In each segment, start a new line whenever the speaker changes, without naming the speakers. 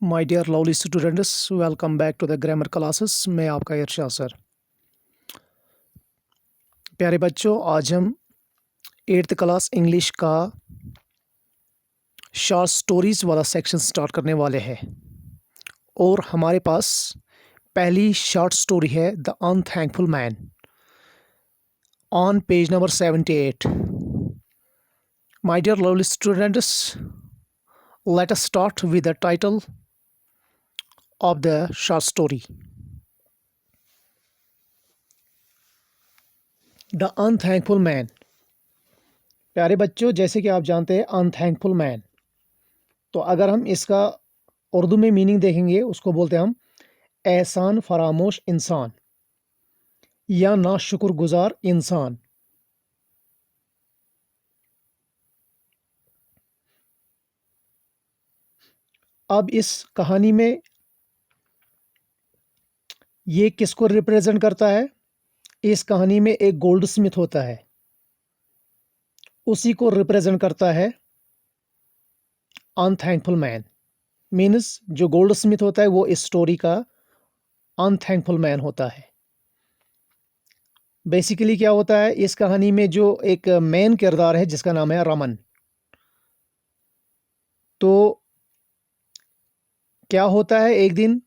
My dear lovely students, welcome back to the grammar classes. मैं आपका Irshad sir. प्यारे बच्चों, आज हम 8th क्लास इंग्लिश का शॉर्ट स्टोरीज वाला सेक्शन स्टार्ट करने वाले हैं और हमारे पास पहली शॉर्ट स्टोरी है the unthankful man on page number 78। My dear lovely students, let us start with the title of the short story. The unthankful man. प्यारे बच्चों, जैसे कि आप जानते हैं अनथैंकफुल मैन, तो अगर हम इसका उर्दू में मीनिंग देखेंगे उसको बोलते हैं हम एहसान फरामोश इंसान या नाशुक्रगुजार इंसान। अब इस कहानी में ये किसको रिप्रेजेंट करता है? इस कहानी में एक गोल्ड स्मिथ होता है, उसी को रिप्रेजेंट करता है अनथैंकफुल मैन। मीन्स जो गोल्ड स्मिथ होता है वो इस स्टोरी का अनथैंकफुल मैन होता है। बेसिकली क्या होता है इस कहानी में, जो एक मेन किरदार है जिसका नाम है रमन, तो क्या होता है एक दिन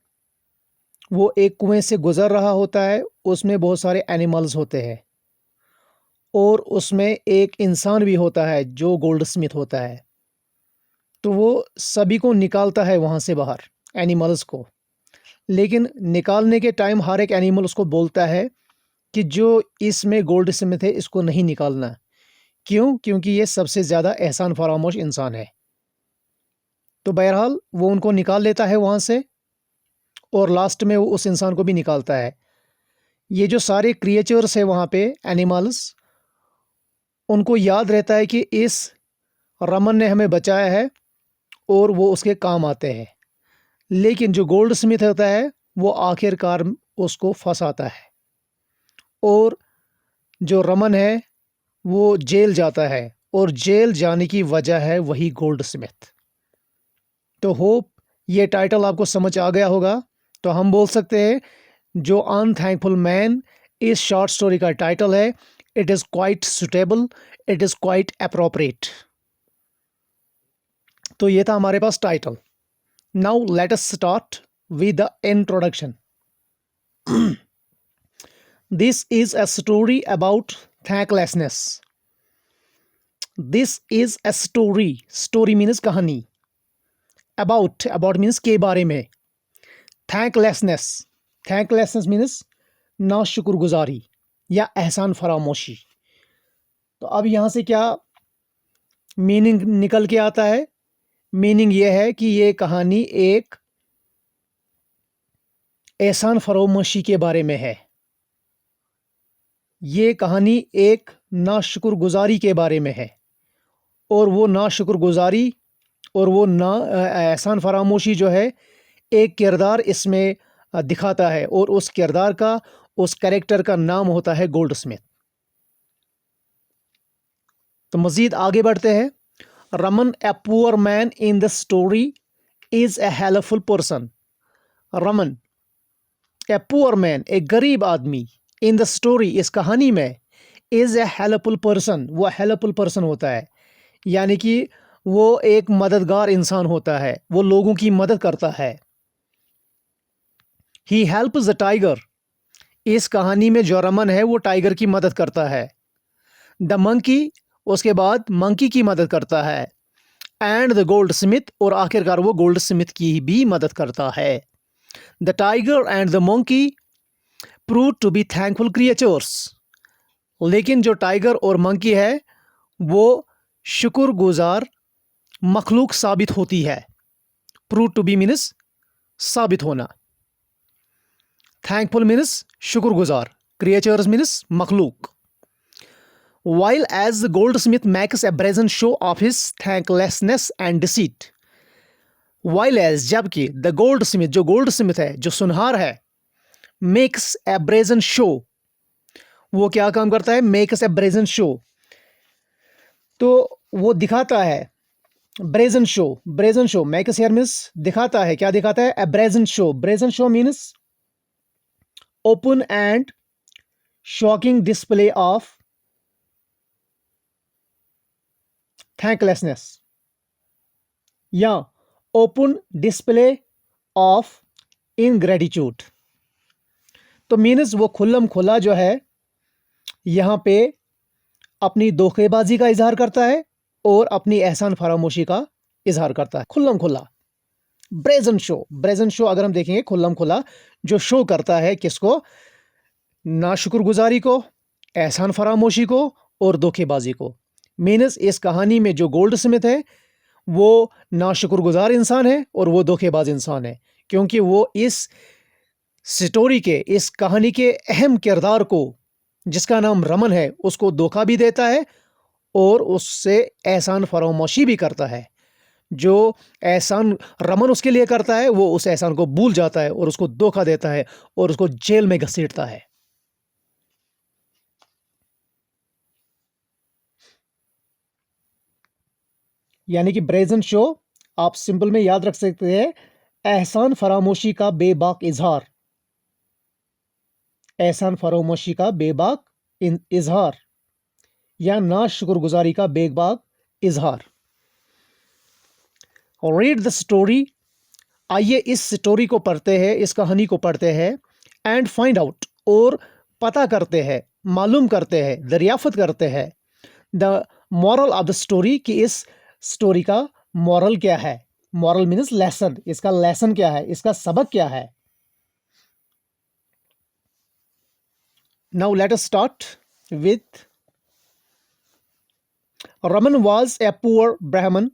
वो एक कुएं से गुजर रहा होता है, उसमें बहुत सारे एनिमल्स होते हैं और उसमें एक इंसान भी होता है जो गोल्ड स्मिथ होता है। तो वो सभी को निकालता है वहाँ से बाहर, एनिमल्स को। लेकिन निकालने के टाइम हर एक एनिमल उसको बोलता है कि जो इसमें गोल्ड स्मिथ है इसको नहीं निकालना। क्यों? क्योंकि ये सबसे ज़्यादा एहसान फरामोश इंसान है। तो बहरहाल वो उनको निकाल लेता है वहाँ से और लास्ट में वो उस इंसान को भी निकालता है। ये जो सारे क्रिएचर्स है वहाँ पे, एनिमल्स, उनको याद रहता है कि इस रमन ने हमें बचाया है और वो उसके काम आते हैं। लेकिन जो गोल्ड स्मिथ होता है वो आखिरकार उसको फंसाता है और जो रमन है वो जेल जाता है और जेल जाने की वजह है वही गोल्ड स्मिथ। तो होप ये टाइटल आपको समझ आ गया होगा। तो हम बोल सकते हैं जो अनथैंकफुल मैन इस शॉर्ट स्टोरी का टाइटल है, it is quite suitable, it is quite appropriate. तो ये था हमारे पास title. Now let us start with the introduction. This is a story about thanklessness. This is a story, story means कहानी, about, about means के बारे में, thanklessness, thanklessness means नाशुक्रगुजारी या एहसान फरामोशी। तो अब यहाँ से क्या मीनिंग निकल के आता है? मीनिंग ये है कि ये कहानी एक एहसान फरामोशी के बारे में है। ये कहानी एक नाशुक्रगुजारी के बारे में है और वो नाशुक्रगुजारी और वो एहसान फरामोशी जो है एक किरदार इसमें दिखाता है और उस किरदार का, उस कैरेक्टर का नाम होता है गोल्ड स्मिथ। तो मज़ीद आगे बढ़ते हैं। Raman, a poor man in the story, is a helpful person. Raman, a poor man, एक गरीब आदमी, इन द स्टोरी, इस कहानी में, इज ए हेल्पफुल पर्सन, वो हेल्पफुल पर्सन होता है, यानी कि वो एक मददगार इंसान होता है, वो लोगों की मदद करता है। ही हेल्प्स द टाइगर, इस कहानी में जो रमन है वो टाइगर की मदद करता है। द मंकी, उसके बाद मंकी की मदद करता है। एंड द गोल्ड स्मिथ, और आखिरकार वो गोल्ड स्मिथ की भी मदद करता है। The tiger and the monkey prove to be thankful creatures, लेकिन जो टाइगर और मंकी है वो शुक्रगुजार मखलूक साबित होती है। प्रूव टू बी मीन्स साबित होना, थैंकफुल मीन्स शुक्रगुजार, क्रिएचर्स मीन्स मखलूक। While as the goldsmith makes a brazen show of his thanklessness and deceit, while as, जबकि the goldsmith, जो goldsmith है, जो सुनहार है, makes a brazen show, वो क्या काम करता है? makes a brazen show, तो वो दिखाता है brazen show, brazen show makes here means दिखाता है, क्या दिखाता है? Brazen show, brazen show means open and shocking display of thanklessness या ओपन डिस्प्ले ऑफ इनग्रेटिट्यूड। तो मीन्स वो खुल्लम खुला जो है यहाँ पे अपनी धोखेबाजी का इजहार करता है और अपनी एहसान फरामोशी का इजहार करता है, खुल्लम खुला। ब्रेजन शो, ब्रेजन शो अगर हम देखेंगे खुल्लम खुला जो शो करता है किसको? नाशुक्रगुजारी को, एहसान फरामोशी को और धोखेबाजी को। मीनस इस कहानी में जो गोल्ड स्मिथ है वो नाशुक्रगुजार इंसान है और वो धोखेबाज इंसान है, क्योंकि वो इस स्टोरी के, इस कहानी के अहम किरदार को जिसका नाम रमन है उसको धोखा भी देता है और उससे एहसान फरामोशी भी करता है। जो एहसान रमन उसके लिए करता है वो उस एहसान को भूल जाता है और उसको धोखा देता है और उसको जेल में घसीटता है। यानी कि ब्रेजन शो आप सिंपल में याद रख सकते हैं, एहसान फरामोशी का बेबाक इजहार, एहसान फरामोशी का बेबाक इजहार या नाशुक्रगुजारी का बेबाक इजहार। रीड द स्टोरी, आइए इस स्टोरी को पढ़ते हैं, इस कहानी को पढ़ते हैं। एंड फाइंड आउट, और पता करते हैं, मालूम करते हैं, दरियाफ्त करते हैं the moral of the story, कि इस स्टोरी का मॉरल क्या है। मॉरल मीन्स लेसन, इसका लेसन क्या है, इसका सबक क्या है। Now let us start with Raman was a poor Brahmin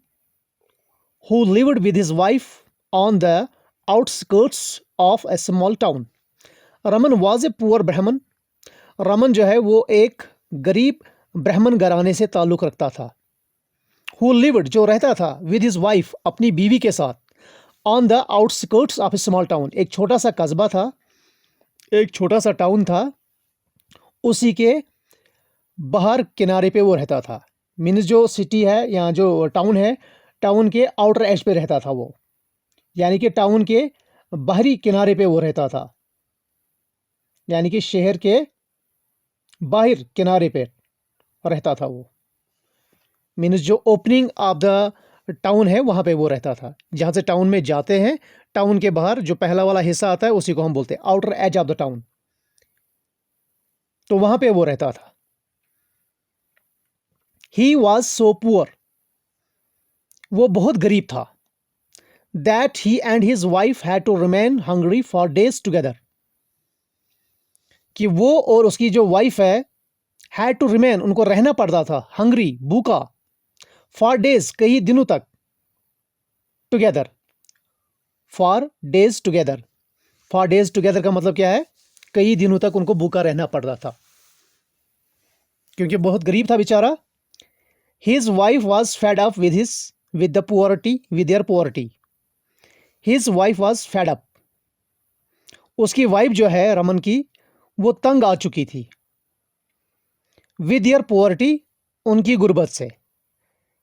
who lived with his wife on the outskirts of a small town. Raman was a poor Brahmin. Raman जो है वो एक गरीब ब्राह्मण घराने से ताल्लुक़ रखता था। Who lived, जो रहता था, with his wife, अपनी बीवी के साथ, on the outskirts of a small town, एक छोटा सा कस्बा था, एक छोटा सा टाउन था, उसी के बाहर किनारे पे वो रहता था। मीन्स जो सिटी है या जो टाउन है, टाउन के आउटर एज पे रहता था वो, यानी कि टाउन के बाहरी किनारे पे वो रहता था, यानी कि शहर के बाहर किनारे पे रहता था वो। मीन्स जो ओपनिंग ऑफ द टाउन है वहाँ पे वो रहता था, जहाँ से टाउन में जाते हैं, टाउन के बाहर जो पहला वाला हिस्सा आता है उसी को हम बोलते हैं outer as of the town. तो वहाँ पे वो रहता था। He was so poor, वो बहुत गरीब था, that he and his wife had to remain hungry for days together, कि वो और उसकी जो वाइफ है had to remain, उनको रहना पड़ता था, hungry, भूखा, for days, कई दिनों तक, together, for days together, for days together का मतलब क्या है? कई दिनों तक उनको भूखा रहना पड़ता था, क्योंकि बहुत गरीब था बेचारा। His wife was fed up with their poverty. His wife was fed up. उसकी वाइफ जो है रमन की, वो तंग आ चुकी थी। With their poverty, उनकी गुर्बत से,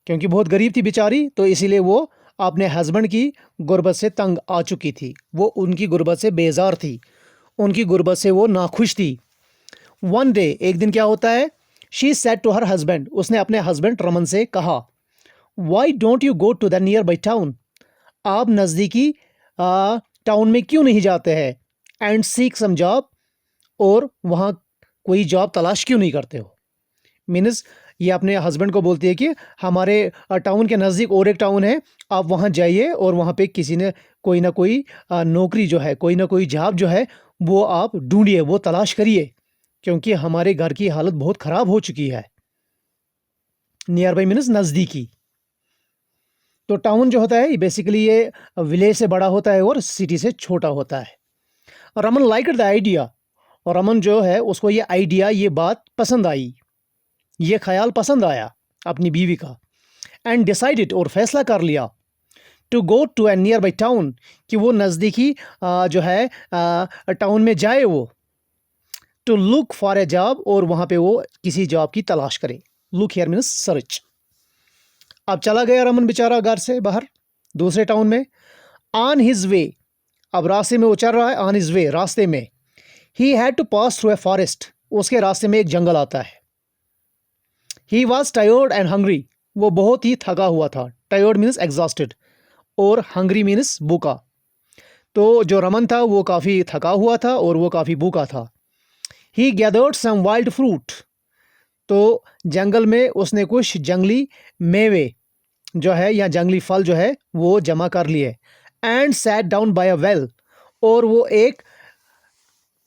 क्योंकि बहुत गरीब थी बेचारी, तो इसीलिए वो अपने हस्बैंड की गुर्बत से तंग आ चुकी थी। वो उनकी गुर्बत से बेजार थी, उनकी गुर्बत से वो नाखुश थी। One day, एक दिन क्या होता है? She said to her husband, उसने अपने हस्बैंड रमन से कहा, Why don't you go to the nearby town? आप नज़दीकी टाउन में क्यों नहीं जाते हैं? And seek some job, और वहाँ कोई जॉब तलाश क्यों नहीं करते हो? मीन्स ये अपने हस्बैंड को बोलती है कि हमारे टाउन के नज़दीक और एक टाउन है, आप वहाँ जाइए और वहाँ पे किसी ने कोई ना कोई नौकरी जो है, कोई ना कोई जॉब जो है वो आप ढूंढिए, वो तलाश करिए, क्योंकि हमारे घर की हालत बहुत ख़राब हो चुकी है। नियर बाई मीन्स नज़दीकी। तो टाउन जो होता है बेसिकली ये विलेज से बड़ा होता है और सिटी से छोटा होता है। रमन लाइक द आइडिया, और रमन जो है उसको ये आइडिया, ये बात पसंद आई, ये ख्याल पसंद आया अपनी बीवी का। एंड डिसाइडेड, और फैसला कर लिया, to go to a nearby town, कि वो नज़दीकी जो है टाउन में जाए वो, to look for a job, और वहाँ पे वो किसी जॉब की तलाश करे। Look here means search. अब चला गया रमन बेचारा घर से बाहर दूसरे टाउन में। ऑन हिज वे, अब रास्ते में वो चल रहा है। ऑन हिज वे, रास्ते में। He had to pass through a forest, उसके रास्ते में एक जंगल आता है। He was tired and hungry, वो बहुत ही थका हुआ था। टायर्ड मीन्स एग्जॉस्टेड और हंग्री मीन्स भूखा। तो जो रमन था वो काफ़ी थका हुआ था और वो काफ़ी भूखा था। ही गैदर्ड सम वाइल्ड फ्रूट, तो जंगल में उसने कुछ जंगली मेवे जो है या जंगली फल जो है वो जमा कर लिए। And sat down by a well, और वो एक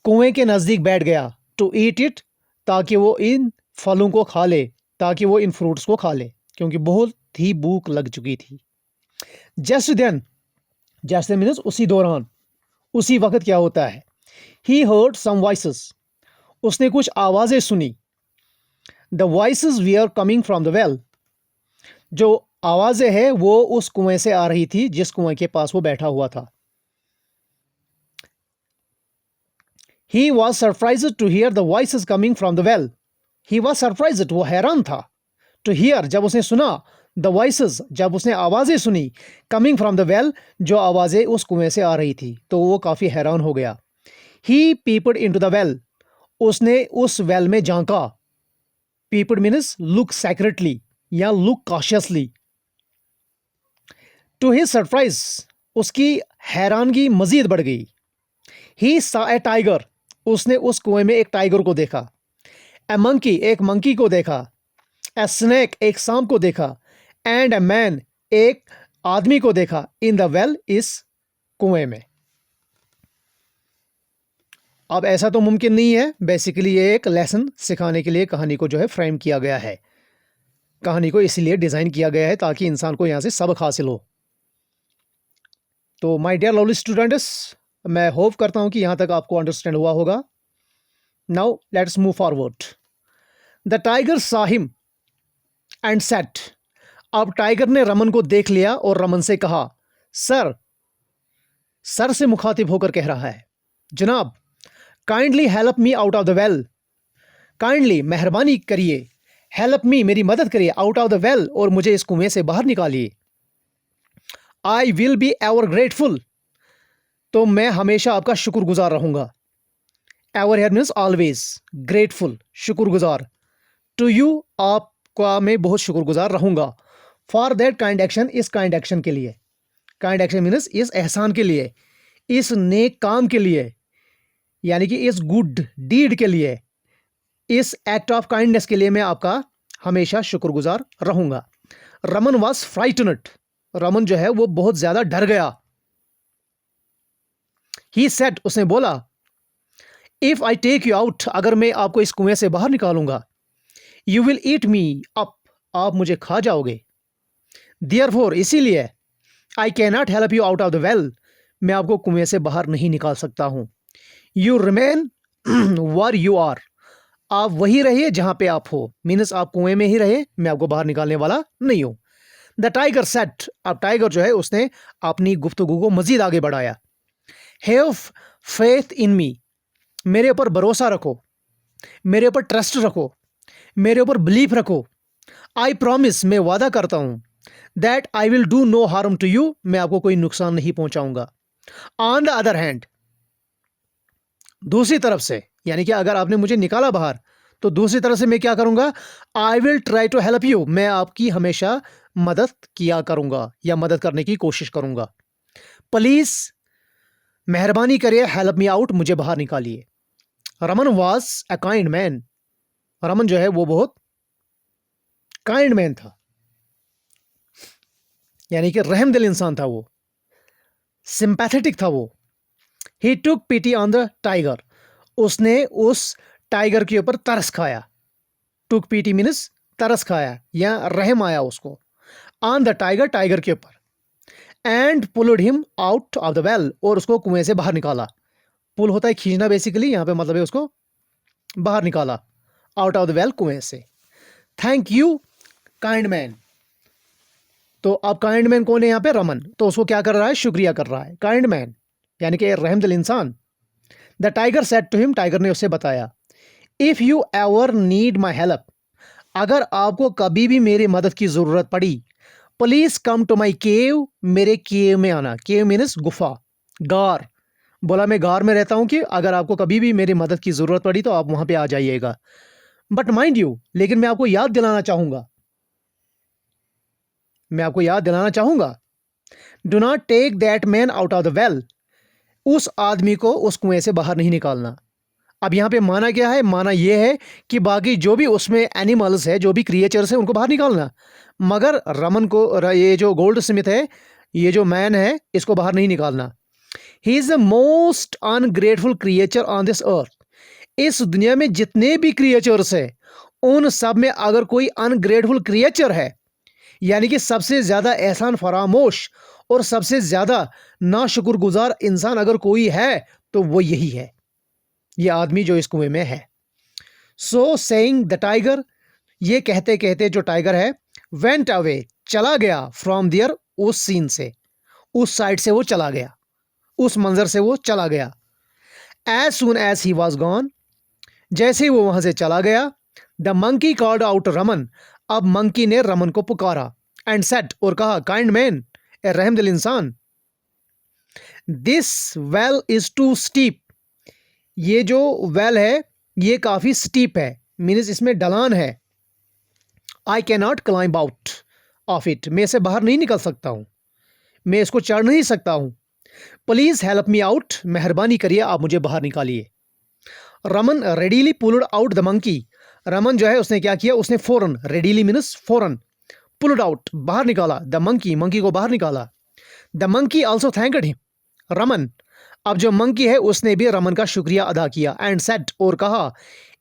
कुएं के नज़दीक बैठ गया। टू ईट इट, ताकि वो इन फलों को खा ले, ताकि वो इन फ्रूट्स को खा ले, क्योंकि बहुत ही भूख लग चुकी थी। जस्ट देन, जैसे मीन्स उसी दौरान, उसी वक्त क्या होता है। ही हर्ड सम वॉइसेस, उसने कुछ आवाज़ें सुनी। The voices VR coming from the well, जो आवाज़ें हैं वो उस कुएं से आ रही थी जिस कुएं के पास वो बैठा हुआ था। He was surprised to hear the voices coming from the well. He was surprised, वो हैरान था। To hear, जब उसने सुना। The voices, जब उसने आवाज़ें सुनी। Coming from the well, जो आवाज़ें उस कुएं से आ रही थी, तो वो काफ़ी हैरान हो गया। He peeped into the well, उसने उस वेल में झांका। Peeped means look secretly या look cautiously. To his surprise, उसकी हैरानगी मज़ीद बढ़ गई। He saw a tiger, उसने उस कुएं में एक टाइगर को देखा। A monkey, एक मंकी को देखा। A snake, एक सांप को देखा। And a man, एक आदमी को देखा। In the well, इस कुएं में। अब ऐसा तो मुमकिन नहीं है। बेसिकली ये एक लेसन सिखाने के लिए कहानी को जो है फ्रेम किया गया है। कहानी को इसीलिए डिज़ाइन किया गया है ताकि इंसान को यहाँ से सबक हासिल हो। तो माय डियर लवली स्टूडेंट्स, मैं होप करता हूँ कि यहाँ तक आपको अंडरस्टैंड हुआ होगा। Now let's move forward. The tiger saw him and said, अब टाइगर ने रमन को देख लिया और रमन से कहा, सर, सर से मुखातिब होकर कह रहा है, जनाब, kindly help me out of the well, kindly मेहरबानी करिए, हेल्प मी मेरी मदद करिए, आउट ऑफ द वेल और मुझे इस कुएं से बाहर निकालिए। I will be ever grateful, तो मैं हमेशा आपका शुक्रगुजार रहूंगा। Ever here means always, grateful शुक्रगुजार। टू यू, आपका मैं बहुत शुक्रगुजार रहूंगा। फॉर दैट काइंड एक्शन, इस काइंड एक्शन के लिए। काइंड एक्शन मीन्स इस एहसान के लिए, इस नेक काम के लिए, यानी कि इस गुड डीड के लिए, इस एक्ट ऑफ काइंडनेस के लिए मैं आपका हमेशा शुक्रगुजार रहूंगा। रमन वॉज फ्राइटनड, रमन जो है वो बहुत ज्यादा डर गया। ही सेड, उसने बोला, if I take you out, अगर मैं आपको इस कुएं से बाहर निकालूंगा, you will eat me up, आप मुझे खा जाओगे। देयरफॉर, इसीलिए, I can not help you out of the well, मैं आपको कुएं से बाहर नहीं निकाल सकता हूं। You remain where you are, आप वही रहिए जहां पे आप हो, मीन्स आप कुएं में ही रहे, मैं आपको बाहर निकालने वाला नहीं हूं। द टाइगर सेट, अब टाइगर जो है उसने अपनी गुफ्तगू को मजीद आगे बढ़ाया। हैव फेथ इन मी, मेरे ऊपर भरोसा रखो, मेरे ऊपर ट्रस्ट रखो, मेरे ऊपर बिलीफ रखो। आई प्रॉमिस, मैं वादा करता हूं, that I will do no harm to you, मैं आपको कोई नुकसान नहीं पहुंचाऊंगा। ऑन द अदर हैंड, दूसरी तरफ से, यानी कि अगर आपने मुझे निकाला बाहर, तो दूसरी तरफ से मैं क्या करूंगा, I will try to help you, मैं आपकी हमेशा मदद किया करूंगा या मदद करने की कोशिश करूंगा। प्लीज मेहरबानी करिए, हेल्प मी आउट, मुझे बाहर निकालिए। Raman was a kind man, Raman जो है वो बहुत काइंड मैन था, यानी कि रहमदिल इंसान था, वो सिंपैथेटिक था वो। ही टुक पिटी ऑन द टाइगर, उसने उस टाइगर के ऊपर तरस खाया। टुक पिटी मीन्स तरस खाया या रहम आया उसको। ऑन द टाइगर, टाइगर के ऊपर। And pulled him out of the well, और उसको कुएं से बाहर निकाला। पुल होता है खींचना, बेसिकली यहाँ पे मतलब है उसको बाहर निकाला, आउट ऑफ द वेल, कुएं से। थैंक यू काइंड मैन, तो अब काइंड मैन कौन है यहाँ पे, रमन, तो उसको क्या कर रहा है, शुक्रिया कर रहा है, काइंड मैन यानी कि रहमदिल इंसान। The tiger said to him, tiger ने उससे बताया, if you ever need my help, अगर आपको कभी भी मेरी मदद की जरूरत पड़ी, प्लीज कम टू माई केव, मेरे केव में आना। केव मीन्स गुफा, गार। बोला मैं गार में रहता हूं कि अगर आपको कभी भी मेरी मदद की जरूरत पड़ी तो आप वहां पे आ जाइएगा। बट माइंड यू, लेकिन मैं आपको याद दिलाना चाहूंगा, do not take that man out of the well, उस आदमी को उस कुएं से बाहर नहीं निकालना। अब यहाँ पे माना क्या है? माना यह है कि बाकी जो भी उसमें एनिमल्स है, जो भी क्रिएचर्स है, उनको बाहर निकालना, मगर रमन को, ये जो गोल्ड स्मिथ है, ये जो मैन है, इसको बाहर नहीं निकालना। He is the most ungrateful creature on this earth. इस दुनिया में जितने भी क्रिएचर्स है, उन सब में अगर कोई अनग्रेटफुल क्रिएचर है, यानी कि सबसे ज्यादा एहसान फरामोश और सबसे ज्यादा नाशुक्रगुजार इंसान अगर कोई है तो वो यही है, ये आदमी जो इस कुएं में है। सो सेइंग द टाइगर, ये कहते कहते जो टाइगर है, वेंट अवे, चला गया, फ्रॉम देयर, उस सीन से, उस साइड से वो चला गया, उस मंजर से वो चला गया। As soon as he was gone, जैसे ही वो वहां से चला गया, the monkey called out Raman, अब मंकी ने रमन को पुकारा, एंड सेड, और कहा, काइंड मैन, ए रहमदिल इंसान, this well is too steep, ये जो वेल है ये काफी स्टीप है, मीन्स इसमें ढलान है। आई can not climb out of it, मैं इसे बाहर नहीं निकल सकता हूं, मैं इसको चढ़ नहीं सकता हूं। प्लीज हेल्प मी आउट, मेहरबानी करिए आप मुझे बाहर निकालिए। Raman readily pulled out the monkey, Raman जो है उसने क्या किया, उसने फौरन, रेडीली मीन्स फौरन, पुल्ड आउट, बाहर निकाला, द मंकी, मंकी को बाहर निकाला। The monkey also thanked him, Raman, अब जो मंकी है उसने भी रमन का शुक्रिया अदा किया, एंड सेड, और कहा,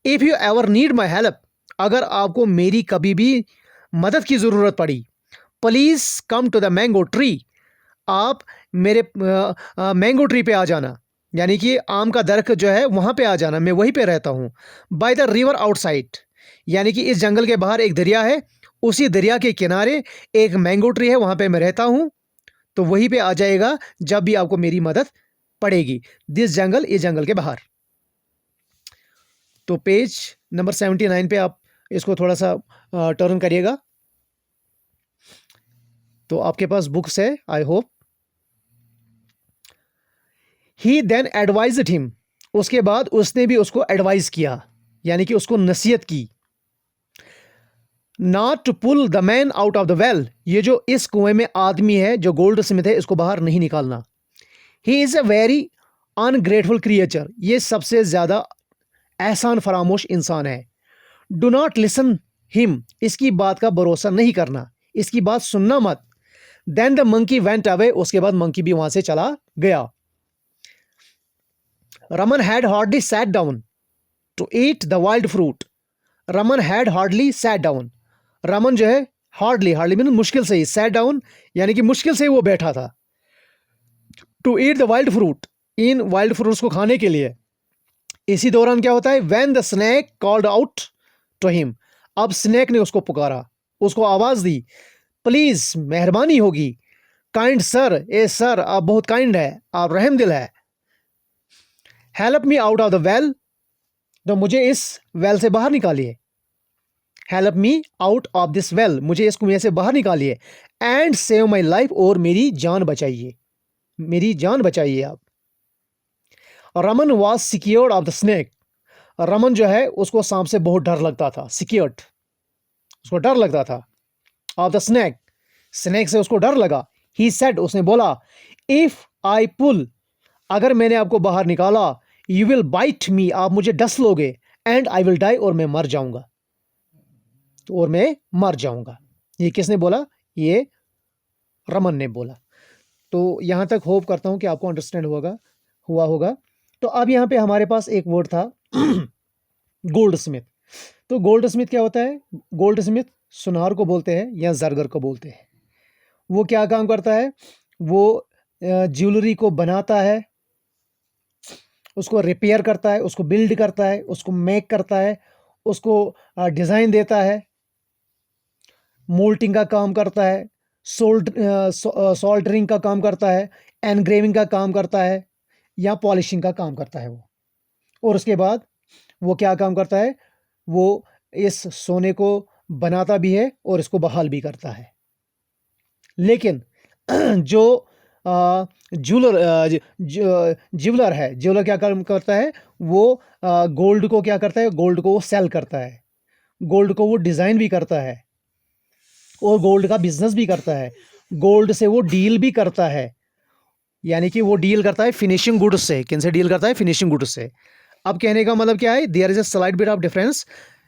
if you ever need my help, अगर आपको मेरी कभी भी मदद की जरूरत पड़ी, please come to the mango tree, आप मेरे मैंगो ट्री पे आ जाना, यानी कि आम का दरख्त जो है वहां पे आ जाना, मैं वहीं पे रहता हूँ। बाय द रिवर आउटसाइड, यानी कि इस जंगल के बाहर एक दरिया है, उसी दरिया के किनारे एक मैंगो ट्री है, वहां पे मैं रहता हूँ, तो वहीं पे आ जाएगा जब भी आपको मेरी मदद पड़ेगी। दिस जंगल, इस जंगल के बाहर। तो पेज नंबर 79 पे आप इसको थोड़ा सा टर्न करिएगा, तो आपके पास बुक्स है, I hope. He then advised him, उसके बाद उसने भी उसको एडवाइस किया, यानी कि उसको नसीहत की, not to pull the man out of the well, ये जो इस कुएं में आदमी है जो गोल्ड स्मिथ है, इसको बाहर नहीं निकालना। He is a very ungrateful creature, ये सबसे ज्यादा एहसान फरामोश इंसान है। डू नॉट लिसन हिम, इसकी बात का भरोसा नहीं करना, इसकी बात सुनना मत। Then the monkey went away, उसके बाद मंकी भी वहां से चला गया। Raman had hardly sat down to eat the wild fruit, Raman had hardly sat down, Raman जो है हार्डली, हार्डली मीन मुश्किल से ही, सैट डाउन यानी कि मुश्किल से ही वो बैठा था, to eat the wild fruit, इन वाइल्ड फ्रूट्स को खाने के लिए। इसी दौरान क्या होता है, when the snake called out to him, अब स्नेक ने उसको पुकारा, उसको आवाज दी, प्लीज मेहरबानी होगी, काइंड सर, ए सर, आप बहुत काइंड है, आप रहमदिल है, help me out of the well, तो मुझे इस वेल से बाहर निकालिए, help me out of this well, मुझे इस कुएं से बाहर निकालिए, एंड सेव माई लाइफ, और मेरी जान बचाइए, मेरी जान बचाइए आप। Raman was secured of the snake, Raman जो है उसको सांप से बहुत डर लगता था, सिक्योर्ड, उसको डर लगता था, ऑफ द स्नेक, स्नेक से उसको डर लगा। ही सेड, उसने बोला, इफ आई पुल, अगर मैंने आपको बाहर निकाला, यू विल बाइट मी, आप मुझे डस लोगे, एंड आई विल डाई, और मैं मर जाऊंगा, और मैं मर जाऊंगा। ये किसने बोला? ये रमन ने बोला। तो यहां तक होप करता हूं कि आपको अंडरस्टैंड हुआ होगा। तो अब यहाँ पे हमारे पास एक वर्ड था गोल्ड स्मिथ। तो गोल्ड स्मिथ क्या होता है? गोल्ड स्मिथ सुनार को बोलते हैं या जरगर को बोलते हैं। वो क्या काम करता है? वो ज्वेलरी को बनाता है, उसको रिपेयर करता है, उसको बिल्ड करता है, उसको मेक करता है, उसको डिज़ाइन देता है, मोल्टिंग का काम करता है, सोल्डरिंग का काम करता है, एनग्रेविंग का काम करता है, या पॉलिशिंग का काम करता है वो। और उसके बाद वो क्या काम करता है? वो इस सोने को बनाता भी है और इसको बहाल भी करता है। लेकिन जो ज्वेलर है, ज्वेलर क्या काम करता है? वो गोल्ड को क्या करता है? गोल्ड को वो सेल करता है, गोल्ड को वो डिज़ाइन भी करता है और गोल्ड का बिजनेस भी करता है, गोल्ड से वो डील भी करता है। यानी कि वो डील करता है फिनिशिंग गुड्स से। किन से डील करता है? फिनिशिंग गुड्स से। अब कहने का मतलब क्या है? There is a slight bit of difference.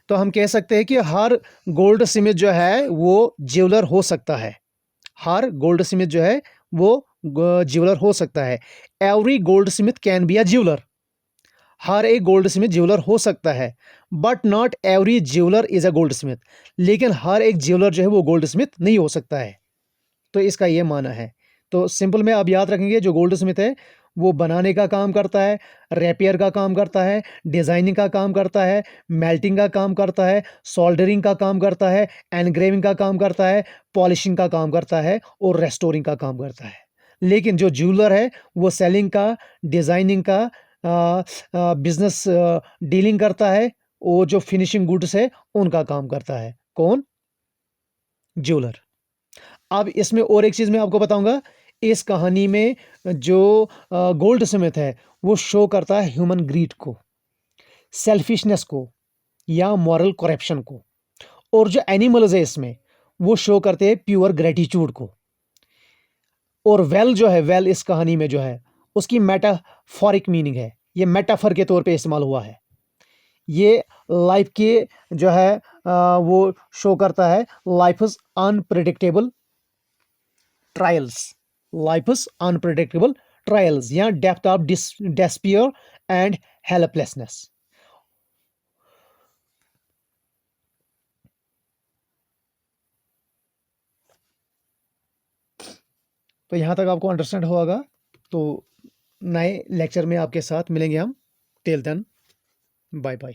तो हम कह सकते हैं कि हर गोल्ड स्मिथ जो है वो ज्वेलर हो सकता है। हर गोल्ड स्मिथ जो है वो ज्वेलर हो सकता है। Every goldsmith can be a jeweller. हर एक गोल्ड स्मिथ ज्वेलर हो सकता है, but not every jeweller is a goldsmith. लेकिन हर एक ज्वेलर जो है वो गोल्ड स्मिथ नहीं हो सकता है। तो इसका ये माना है। तो सिंपल में आप याद रखेंगे, जो गोल्ड स्मिथ है वो बनाने का काम करता है, रेपियर का काम करता है, डिज़ाइनिंग का काम करता है, मेल्टिंग का काम करता है, सोल्डरिंग का काम करता है, एनग्रेविंग का काम करता है, पॉलिशिंग का काम करता है और रेस्टोरिंग का काम करता है। लेकिन जो ज्वेलर है वो सेलिंग का, डिज़ाइनिंग का, बिजनेस डीलिंग करता है, और जो फिनिशिंग गुड्स है उनका काम करता है। कौन? ज्वेलर। अब इसमें और एक चीज़ मैं आपको बताऊंगा। इस कहानी में जो गोल्ड स्मिथ है वो शो करता है ह्यूमन ग्रीड को, सेल्फिशनेस को या मॉरल करप्शन को। और जो एनिमल्स है इसमें वो शो करते हैं प्योर ग्रेटिट्यूड को। और वेल जो है, वेल इस कहानी में जो है उसकी मेटाफोरिक मीनिंग है। ये मेटाफर के तौर पे इस्तेमाल हुआ है। ये लाइफ के जो है वो शो करता है life is unpredictable trials. Life is unpredictable trials या डेप्थ ऑफ डेस्पियर एंड हेल्पलेसनेस। तो यहाँ तक आपको अंडरस्टैंड होगा। तो नए लेक्चर में आपके साथ मिलेंगे हम। Till then, bye bye.